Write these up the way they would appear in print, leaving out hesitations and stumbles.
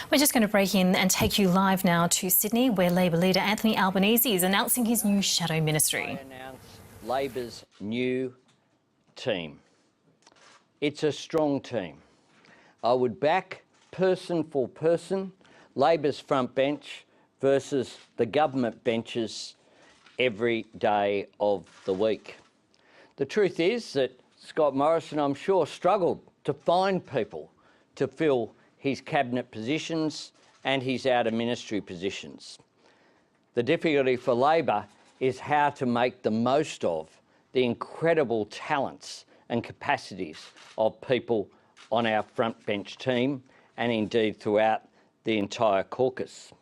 We're just going to break in and take you live now to Sydney, where Labor leader Anthony Albanese is announcing his new shadow ministry. I announce Labor's new team. It's a strong team. I would back person for person Labor's front bench versus the government benches every day of the week. The truth is that Scott Morrison, I'm sure, struggled to find people to fill his cabinet positions and his out-of-ministry positions. The difficulty for Labor is how to make the most of the incredible talents and capacities of people on our front bench team and indeed throughout the entire caucus.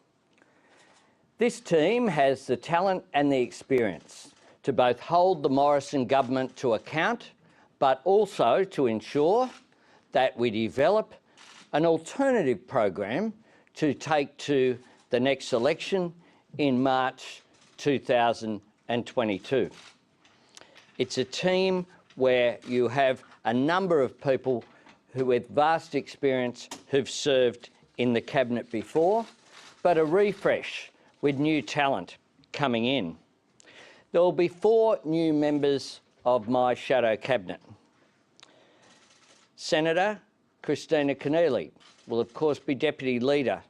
This team has the talent and the experience to both hold the Morrison government to account, but also to ensure that we develop an alternative program to take to the next election in March 2022. It's a team where you have a number of people who with vast experience who've served in the cabinet before, but a refresh with new talent coming in. There will be 4 new members of my shadow cabinet. Senator Christina Keneally will of course be Deputy Leader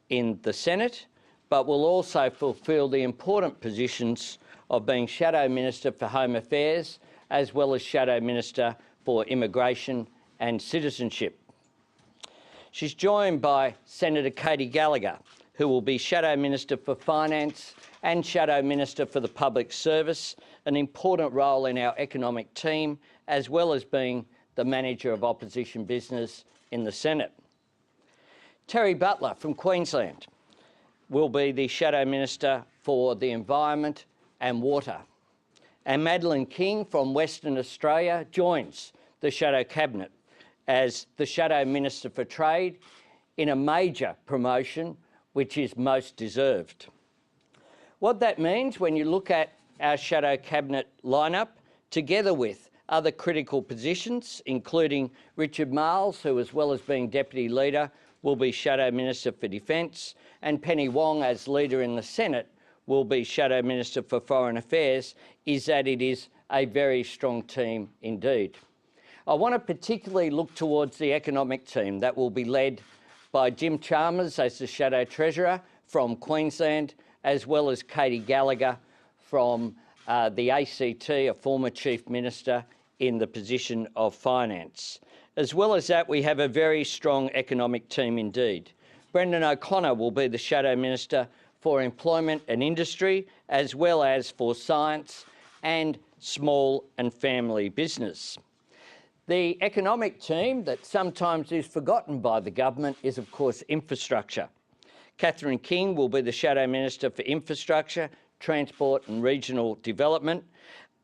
in the Senate, but will also fulfil the important positions of being Shadow Minister for Home Affairs as well as Shadow Minister for Immigration and Citizenship. She's joined by Senator Katie Gallagher, who will be Shadow Minister for Finance and Shadow Minister for the Public Service, an important role in our economic team, as well as being the Manager of Opposition Business in the Senate. Terry Butler from Queensland will be the Shadow Minister for the Environment and Water. And Madeleine King from Western Australia joins the Shadow Cabinet as the Shadow Minister for Trade in a major promotion which is most deserved. What that means when you look at our Shadow Cabinet lineup, together with other critical positions, including Richard Marles, who as well as being Deputy Leader, will be Shadow Minister for Defence, and Penny Wong as Leader in the Senate will be Shadow Minister for Foreign Affairs, is that it is a very strong team indeed. I want to particularly look towards the economic team that will be led by Jim Chalmers as the Shadow Treasurer from Queensland, as well as Katie Gallagher from the ACT, a former Chief Minister in the position of Finance. As well as that, we have a very strong economic team indeed. Brendan O'Connor will be the Shadow Minister for Employment and Industry, as well as for Science and Small and Family Business. The economic team that sometimes is forgotten by the government is, of course, infrastructure. Catherine King will be the Shadow Minister for Infrastructure, Transport and Regional Development,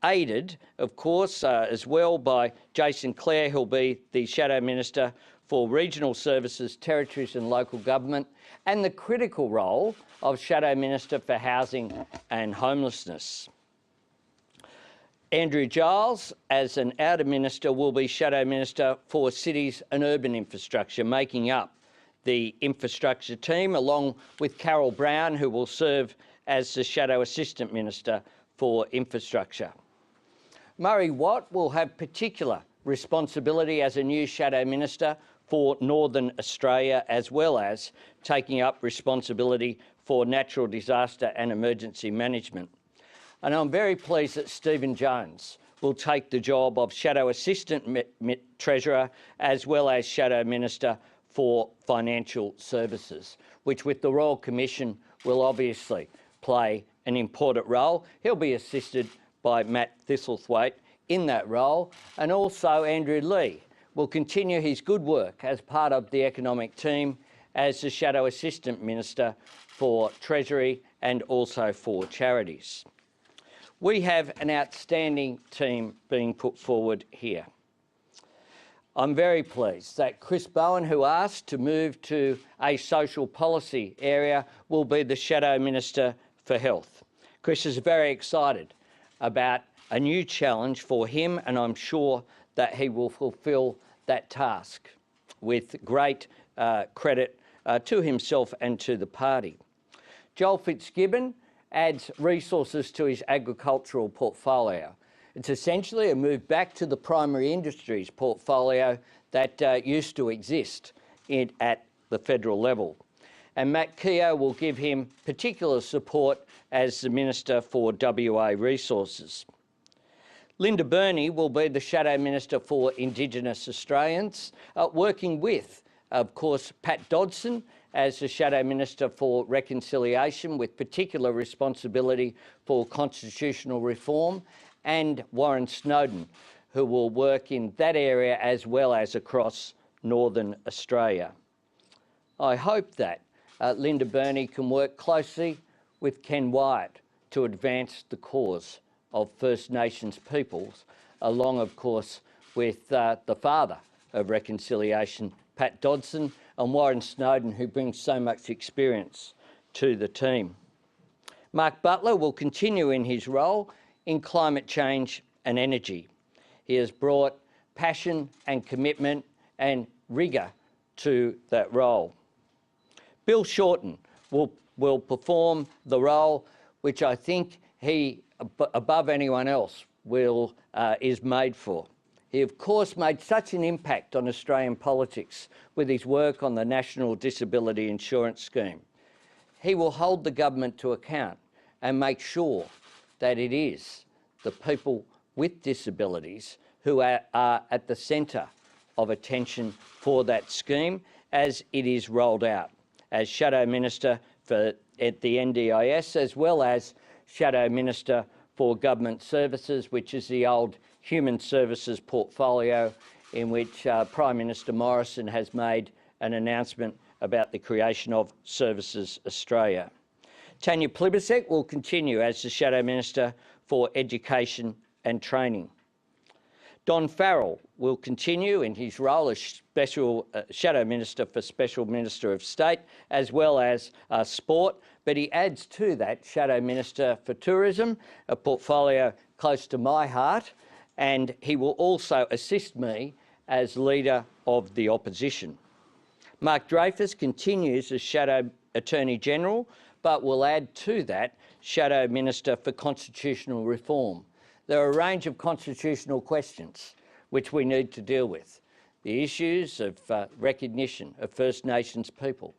aided, of course, as well by Jason Clare, who'll be the Shadow Minister for Regional Services, Territories and Local Government, and the critical role of Shadow Minister for Housing and Homelessness. Andrew Giles, as an Outer Minister, will be Shadow Minister for Cities and Urban Infrastructure, making up the infrastructure team, along with Carol Brown, who will serve as the Shadow Assistant Minister for Infrastructure. Murray Watt will have particular responsibility as a new Shadow Minister for Northern Australia, as well as taking up responsibility for natural disaster and emergency management. And I'm very pleased that Stephen Jones will take the job of Shadow Assistant Treasurer as well as Shadow Minister for Financial Services, which with the Royal Commission will obviously play an important role. He'll be assisted by Matt Thistlethwaite in that role, and also Andrew Lee will continue his good work as part of the economic team as the Shadow Assistant Minister for Treasury and also for Charities. We have an outstanding team being put forward here. I'm very pleased that Chris Bowen, who asked to move to a social policy area, will be the Shadow Minister for Health. Chris is very excited about a new challenge for him, and I'm sure that he will fulfil that task with great credit to himself and to the party. Joel Fitzgibbon adds resources to his agricultural portfolio. It's essentially a move back to the primary industries portfolio that used to exist at the federal level. And Matt Keogh will give him particular support as the Minister for WA Resources. Linda Burney will be the Shadow Minister for Indigenous Australians, working with, of course, Pat Dodson as the Shadow Minister for Reconciliation, with particular responsibility for constitutional reform, and Warren Snowden, who will work in that area as well as across Northern Australia. I hope that Linda Burney can work closely with Ken Wyatt to advance the cause of First Nations peoples, along, of course, with the father of reconciliation, Pat Dodson, and Warren Snowden, who brings so much experience to the team. Mark Butler will continue in his role in climate change and energy. He has brought passion and commitment and rigour to that role. Bill Shorten will perform the role which I think he, above anyone else, is made for. He, of course, made such an impact on Australian politics with his work on the National Disability Insurance Scheme. He will hold the government to account and make sure that it is the people with disabilities who are at the centre of attention for that scheme as it is rolled out, as Shadow Minister at the NDIS, as well as Shadow Minister for Government Services, which is the old Human Services portfolio in which Prime Minister Morrison has made an announcement about the creation of Services Australia. Tanya Plibersek will continue as the Shadow Minister for Education and Training. Don Farrell will continue in his role as Special Shadow Minister for Special Minister of State, as well as Sport, but he adds to that Shadow Minister for Tourism, a portfolio close to my heart, and he will also assist me as Leader of the Opposition. Mark Dreyfus continues as Shadow Attorney-General, but will add to that Shadow Minister for Constitutional Reform. There are a range of constitutional questions which we need to deal with. The issues of recognition of First Nations people,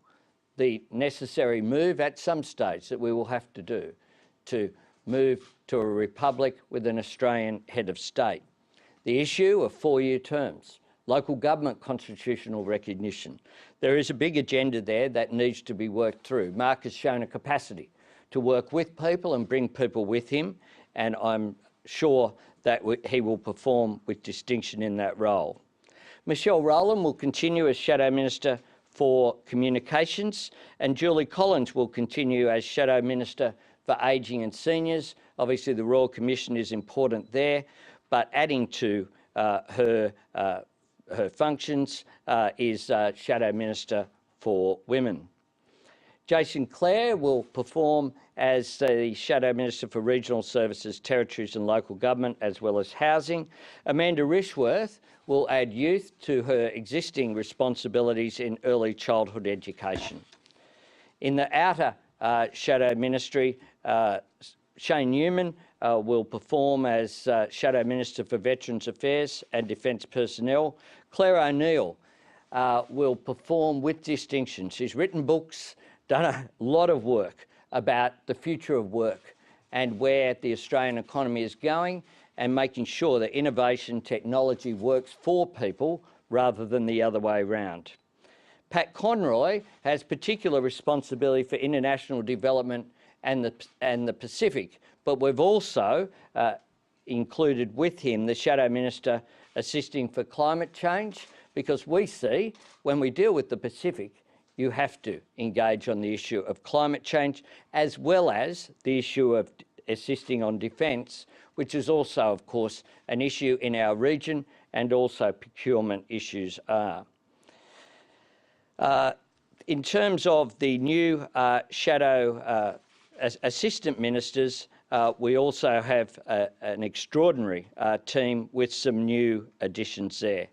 the necessary move at some stage that we will have to do to move to a republic with an Australian head of state. The issue of 4-year terms, local government constitutional recognition. There is a big agenda there that needs to be worked through. Mark has shown a capacity to work with people and bring people with him, and I'm sure that he will perform with distinction in that role. Michelle Rowland will continue as Shadow Minister for Communications, and Julie Collins will continue as Shadow Minister for Ageing and Seniors. Obviously, the Royal Commission is important there, but adding to her functions is Shadow Minister for Women. Jason Clare will perform as the Shadow Minister for Regional Services, Territories and Local Government, as well as Housing. Amanda Rishworth will add youth to her existing responsibilities in early childhood education. In the outer Shadow Ministry, Shane Newman will perform as Shadow Minister for Veterans Affairs and Defence Personnel. Claire O'Neill will perform with distinction. She's written books, done a lot of work about the future of work and where the Australian economy is going, and making sure that innovation technology works for people rather than the other way around. Pat Conroy has particular responsibility for international development and the Pacific, but we've also included with him the Shadow Minister assisting for climate change, because we see when we deal with the Pacific, you have to engage on the issue of climate change, as well as the issue of assisting on defence, which is also, of course, an issue in our region, and also procurement issues are. In terms of the new Shadow Assistant Ministers, we also have an extraordinary team with some new additions there.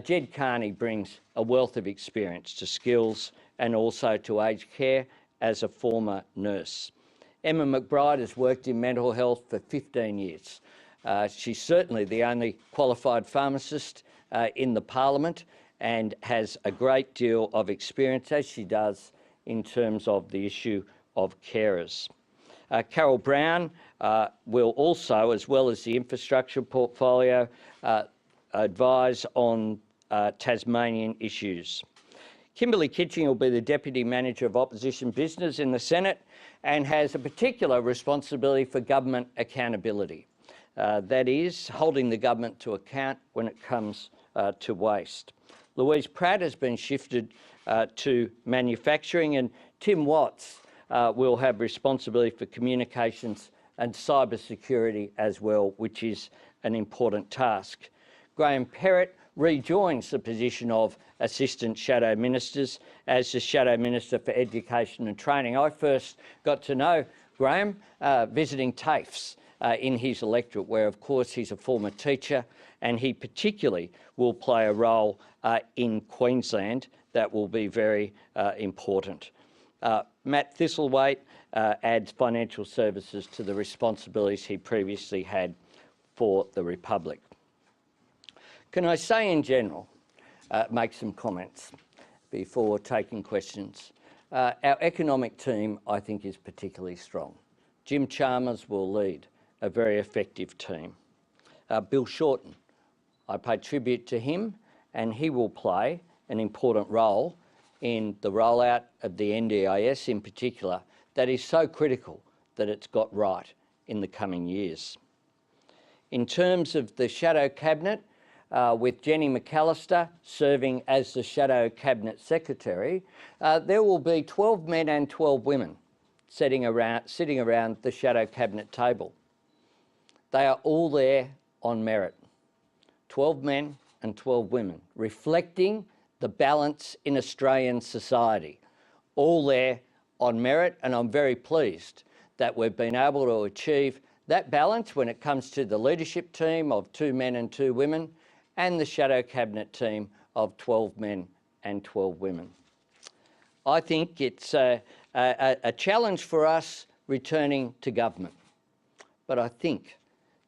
Jed Carney brings a wealth of experience to skills and also to aged care as a former nurse. Emma McBride has worked in mental health for 15 years. She's certainly the only qualified pharmacist in the parliament and has a great deal of experience, as she does, in terms of the issue of carers. Carol Brown will also, as well as the infrastructure portfolio, advise on Tasmanian issues. Kimberly Kitching will be the Deputy Manager of Opposition Business in the Senate and has a particular responsibility for government accountability. That is, holding the government to account when it comes to waste. Louise Pratt has been shifted to manufacturing, and Tim Watts will have responsibility for communications and cyber security as well, which is an important task. Graham Perrett rejoins the position of Assistant Shadow Ministers as the Shadow Minister for Education and Training. I first got to know Graham visiting TAFEs in his electorate, where of course he's a former teacher, and he particularly will play a role in Queensland that will be very important. Matt Thistlethwaite adds financial services to the responsibilities he previously had for the Republic. Can I say in general, make some comments before taking questions? Our economic team, I think, is particularly strong. Jim Chalmers will lead a very effective team. Bill Shorten, I pay tribute to him, and he will play an important role in the rollout of the NDIS in particular, that is so critical that it's got right in the coming years. In terms of the Shadow Cabinet, with Jenny McAllister serving as the Shadow Cabinet Secretary, there will be 12 men and 12 women sitting around the Shadow Cabinet table. They are all there on merit. 12 men and 12 women, reflecting the balance in Australian society, all there on merit, and I'm very pleased that we've been able to achieve that balance when it comes to the leadership team of 2 men and 2 women and the Shadow Cabinet team of 12 men and 12 women. I think it's a challenge for us returning to government, but I think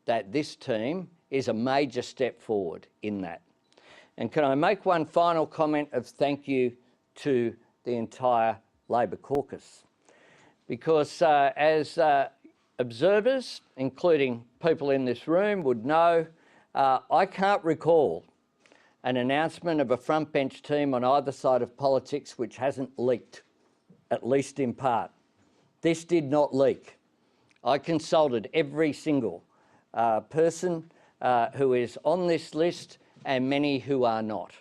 that this team is a major step forward in that. And can I make one final comment of thank you to the entire Labor caucus? Because as observers, including people in this room, would know, I can't recall an announcement of a front bench team on either side of politics which hasn't leaked, at least in part. This did not leak. I consulted every single person who is on this list and many who are not.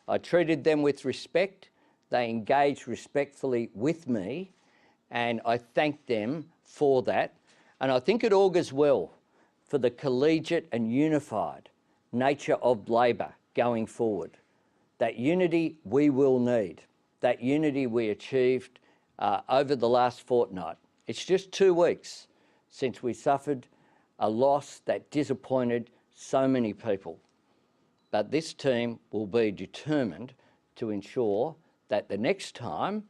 I treated them with respect. They engaged respectfully with me, and I thank them for that. And I think it augurs well for the collegiate and unified nature of Labor going forward. That unity we will need, that unity we achieved over the last fortnight. It's just 2 weeks since we suffered a loss that disappointed so many people. But this team will be determined to ensure that the next time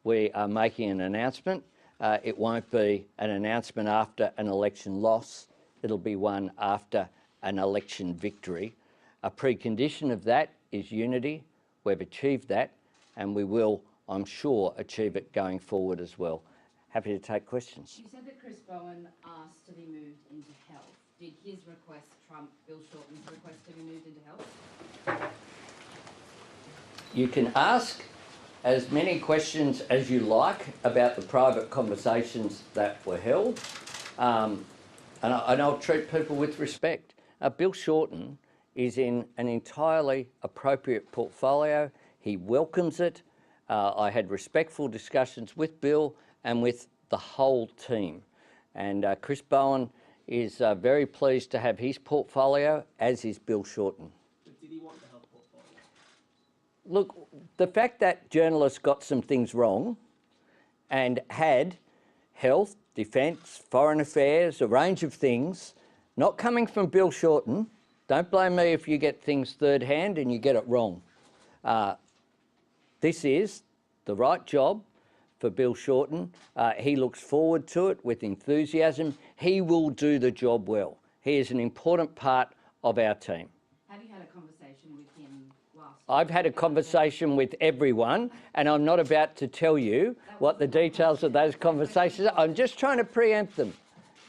we are making an announcement, it won't be an announcement after an election loss, it'll be one after an election victory. A precondition of that is unity. We've achieved that, and we will, I'm sure, achieve it going forward as well. Happy to take questions. You said that Chris Bowen asked to be moved into health. Did his request trump Bill Shorten's request to be moved into health? You can ask as many questions as you like about the private conversations that were held, and I'll treat people with respect. Bill Shorten is in an entirely appropriate portfolio. He welcomes it. I had respectful discussions with Bill and with the whole team. And Chris Bowen is very pleased to have his portfolio, as is Bill Shorten. But did he want the health portfolio? Look, the fact that journalists got some things wrong and had health, defence, foreign affairs, a range of things, not coming from Bill Shorten. Don't blame me if you get things third hand and you get it wrong. This is the right job for Bill Shorten. He looks forward to it with enthusiasm. He will do the job well. He is an important part of our team. Have you had a conversation with him whilst... I've had a conversation with everyone, and I'm not about to tell you what the details of those conversations are. I'm just trying to preempt them.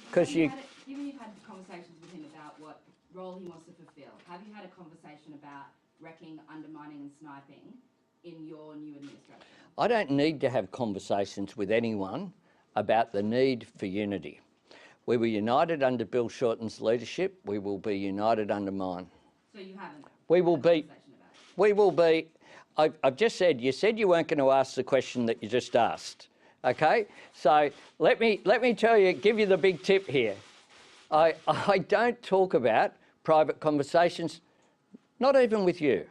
Because Given you've had conversations with him about what role he wants to fulfil, have you had a conversation about wrecking, undermining and sniping in your new administration? I don't need to have conversations with anyone about the need for unity. We were united under Bill Shorten's leadership. We will be united under mine. So you haven't? We will be. Conversation about it? We will be. I've just said, you said you weren't going to ask the question that you just asked. Okay? So let me tell you, give you the big tip here. I don't talk about private conversations, not even with you.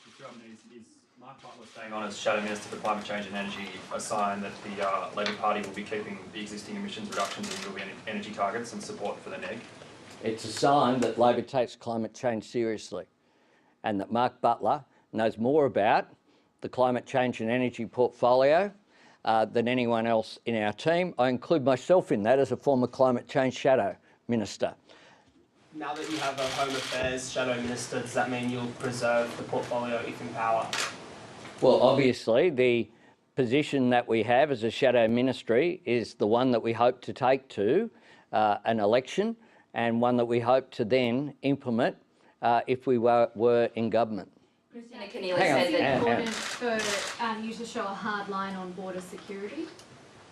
Mr. Albanese, is Mark Butler staying on as Shadow Minister for Climate Change and Energy a sign that the Labor Party will be keeping the existing emissions reductions and renewable energy targets and support for the NEG? It's a sign that Labor takes climate change seriously and that Mark Butler knows more about the climate change and energy portfolio than anyone else in our team. I include myself in that as a former climate change shadow minister. Now that you have a Home Affairs Shadow Minister, does that mean you'll preserve the portfolio if in power? Well, obviously, the position that we have as a shadow ministry is the one that we hope to take to an election and one that we hope to then implement if we were in government. Christina Keneally Hang on. said that... Important for you to show a hard line on border security?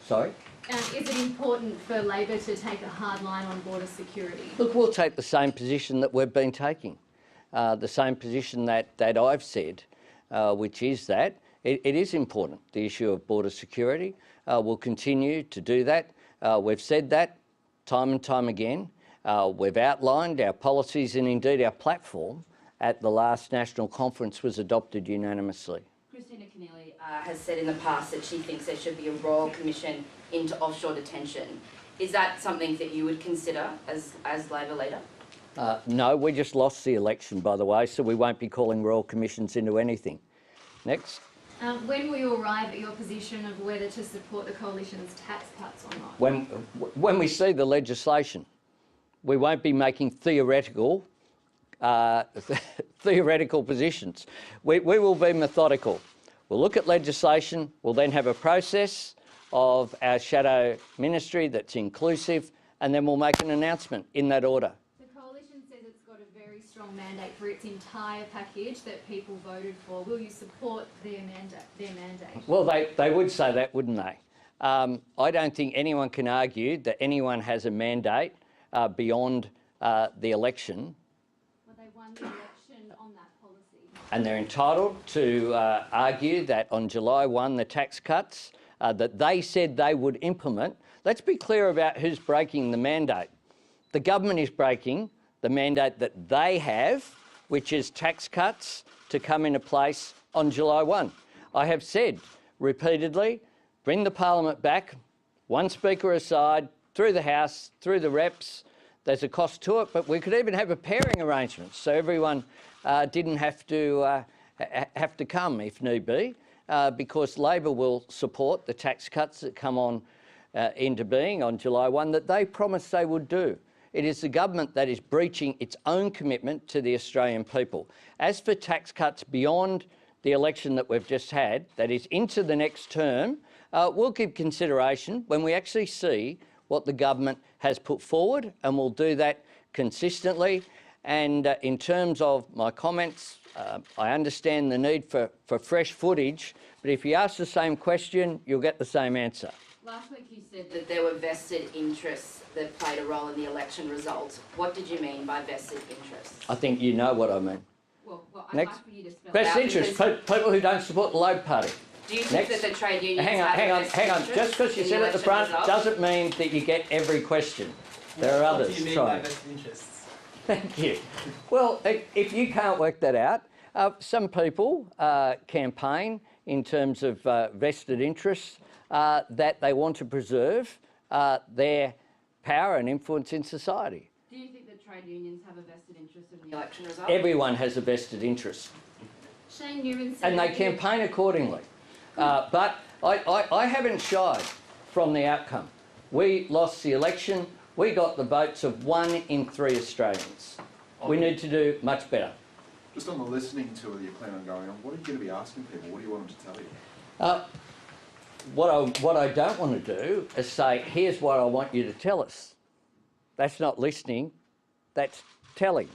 Sorry? Is it important for Labor to take a hard line on border security? Look, we'll take the same position that we've been taking, the same position that I've said, which is that it is important, the issue of border security. We'll continue to do that. We've said that time and time again. We've outlined our policies and indeed our platform at the last national conference was adopted unanimously. Christina Keneally has said in the past that she thinks there should be a royal commission into offshore detention. Is that something that you would consider as Labor leader? No, we just lost the election, by the way, so we won't be calling royal commissions into anything. Next. When will you arrive at your position of whether to support the coalition's tax cuts or not? When we see the legislation, we won't be making theoretical positions. We will be methodical. We'll look at legislation, we'll then have a process of our shadow ministry that's inclusive, and then we'll make an announcement in that order. The coalition says it's got a very strong mandate for its entire package that people voted for. Will you support their mandate? Well, they would say that, wouldn't they? I don't think anyone can argue that anyone has a mandate beyond the election. Well, they won the election on that policy. And they're entitled to argue that on July 1, the tax cuts that they said they would implement. Let's be clear about who's breaking the mandate. The government is breaking the mandate that they have, which is tax cuts to come into place on July 1. I have said repeatedly, bring the parliament back, one speaker aside, through the House, through the reps. There's a cost to it, but we could even have a pairing arrangement so everyone didn't have to come if need be, because Labor will support the tax cuts that come on into being on July 1 that they promised they would do. It is the government that is breaching its own commitment to the Australian people. As for tax cuts beyond the election that we've just had, that is into the next term, we'll give consideration when we actually see what the government has put forward, and we'll do that consistently. And in terms of my comments, I understand the need for fresh footage, but if you ask the same question, you'll get the same answer. Last week you said that there were vested interests that played a role in the election result. What did you mean by vested interests? I think you know what I mean. Well, I'd Next. like for you to spell Best it out. interest, people who don't support the Labor Party. Do you think Next. that the trade unions Hang on. Just because you said it at the front doesn't mean that you get every question. There are others. What do you mean by vested interests? Thank you. Well, if you can't work that out, some people campaign in terms of vested interests that they want to preserve their power and influence in society. Do you think that trade unions have a vested interest in the election result? Everyone has a vested interest, Shane Newman said... and they campaign accordingly. But I haven't shied from the outcome. We lost the election. We got the votes of 1 in 3 Australians. We need to do much better. Just on the listening tour that you plan on going on, what are you going to be asking people? What do you want them to tell you? What I don't want to do is say, here's what I want you to tell us. That's not listening, that's telling.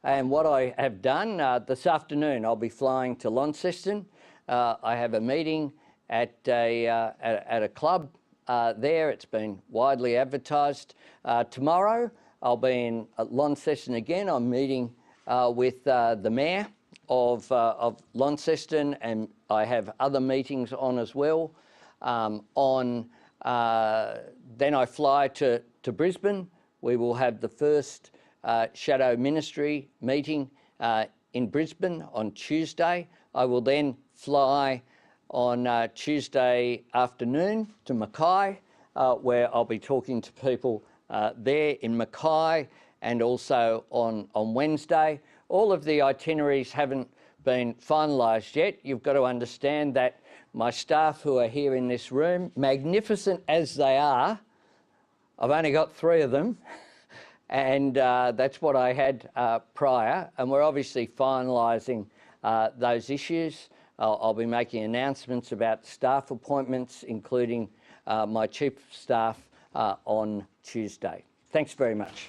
And what I have done this afternoon, I'll be flying to Launceston. I have a meeting at a club there. It's been widely advertised. Tomorrow, I'll be in Launceston again. I'm meeting with the Mayor of Launceston, and I have other meetings on as well. Then I fly to Brisbane. We will have the first Shadow Ministry meeting in Brisbane on Tuesday. I will then fly on Tuesday afternoon to Mackay, where I'll be talking to people there in Mackay, and also on Wednesday. All of the itineraries haven't been finalised yet. You've got to understand that my staff who are here in this room, magnificent as they are, I've only got 3 of them, and that's what I had prior, and we're obviously finalising those issues. I'll be making announcements about staff appointments, including my Chief of Staff on Tuesday. Thanks very much.